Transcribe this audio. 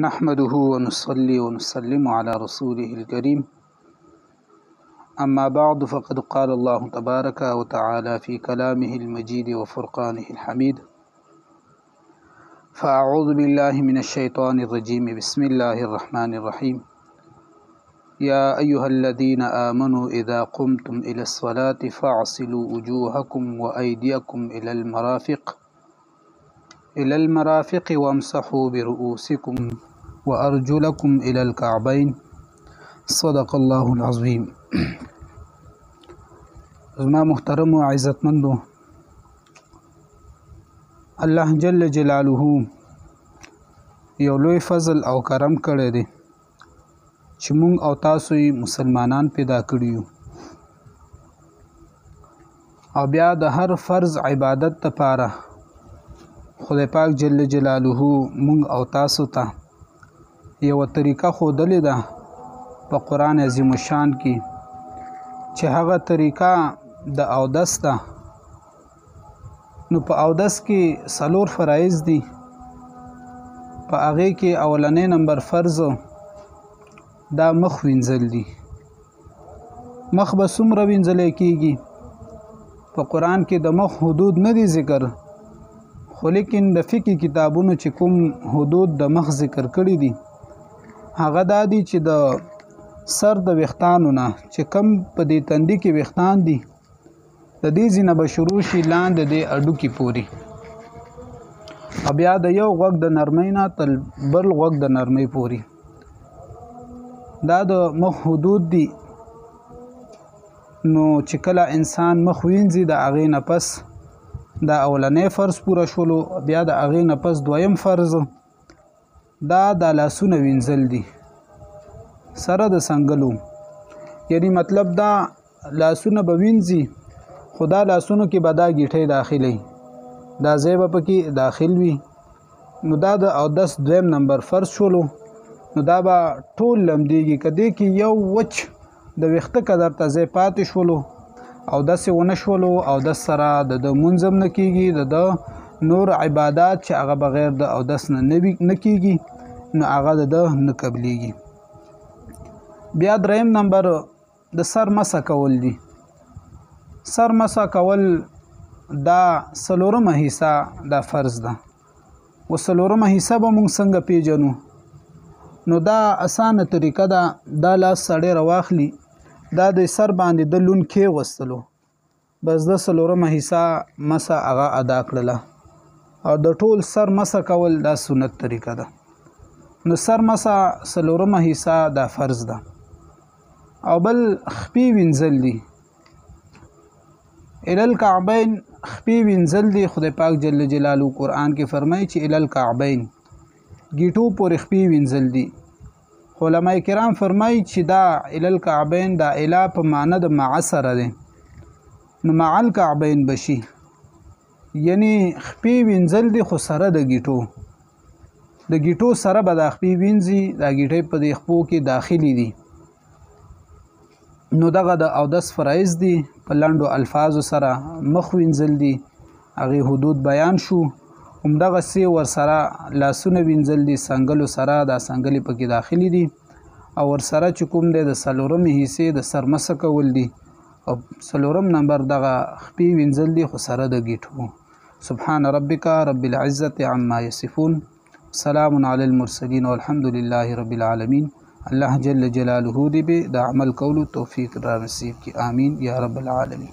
نحمده ونصلي ونسلم على رسوله الكريم أما بعد فقد قال الله تبارك وتعالى في كلامه المجيد وفرقانه الحميد فأعوذ بالله من الشيطان الرجيم بسم الله الرحمن الرحيم يا أيها الذين آمنوا إذا قمتم إلى الصلاة فاغسلوا وجوهكم وأيديكم إلى المرافق وامسحوا برؤوسكم وأرجلكم إلى الكعبين صدق الله العظيم. زما محترم و عزتمندو، الله جل جلاله یو لوی فضل او کرم کړی دی چې مونږ او تاسو یې مسلمانان پیدا کړي یو، او بیا د هر فرض عبادت لپاره خدای پاک جل جلاله مونږ او تاسو ته یو طریقه ښودلې ده په قرآن عظیم الشان کې، چې هغه طریقه د اودس ده. نو په اودس کې 4 فرایض دي. په هغې کې اولنی نمبر فرض دا مخ وینځل دي. مخ به څومره وینځلی کېږي؟ په قرآن کې د مخ حدود نه دي ذکر، خو لیکن د فقه کتابونو چې کوم حدود د مخ ذکر کړي دي هغه دا دي چې د سر د ویښتانو نه چې کم په دې تندي کې ویښتان دي د دې ځینه به شروع شي لاندې د هډوکي پورې، او بیا د یو غوږ د نرمۍ نه تر بل غوږ د نرمۍ پورې. دا د مخ حدود دي. نو چې کله انسان مخ وینځي د هغې نه پس دا اولنی فرض پوره شولو، بیا د هغې نه پس دویم فرض دا د لاسونه وینځل دي سره د سنګلو. یعنی مطلب دا لاسونه به وینځي خو دا لاسونو کې به دا ګیټۍ داخلي، دا ځای به پکې داخل وي. نو دا د اودس دویم نمبر فرض شولو. نو دا به ټول لمدېږي، که دې کې یو وچ د ویښته قدر ته ځای پاتې شولو او داسې ونه شولو او دس سره د مونځ هم نه کېږي، د نور عبادات چې هغه بغیر د اودس نه کېږي نو هغه د نه قبلیږي. بیا دریم نمبر د سر مسح کول دي. سر مسح کول دا 4مه حصه دا فرض ده، و 4مه حصه به مونږ څنګه پیژنو؟ نو دا اسانه طریقه ده. دا لاس سړی راواخلي، دا د سر باندې د لون کېغوستلو، بس د 4مه حصه مسح هغه ادا کړله، او د ټول سر مسح کول دا سنت طریقه ده. نو سر مسح 4مه حصه دا فرض ده. او بل خپې وینځل دي، الالکعبین خپې وینځل دي. خدای پاک جل جلاله قرآن کې فرمایي چې الالکعبین ګیټو پورې خپې وینځل دي. علماء کرام فرمایي چې دا الالکعبین دا اله په معنی د مع سره دی، نو مع الکعبین بشي، یعنی خپې وینځل دي خو سره د ګیټو سره به دا خپې وینځي، دا ګیټۍ په دې خپو کې داخلي دي. نو دغه د اودس فرایض دي. په لنډو الفاظو سره مخ وینځل دي، هغې حدود بیان شو. همدغسې ورسره لاسونه وینځل دي سنګلو سره، دا سنګلې پکې داخلي دي، او ورسره چې کوم دی د 4مې حصې د سر مسح کول دي، او 4م نمبر دغه خپې وینځل دي خو سره د ګیټو. سبحان ربک رب العزة عما یصفون، سلام علی المرسلین والحمد لله رب العالمین. الله جل جلاله دې به د عمل کولو توفیق را نصیب کی، آمین یا رب العالمین.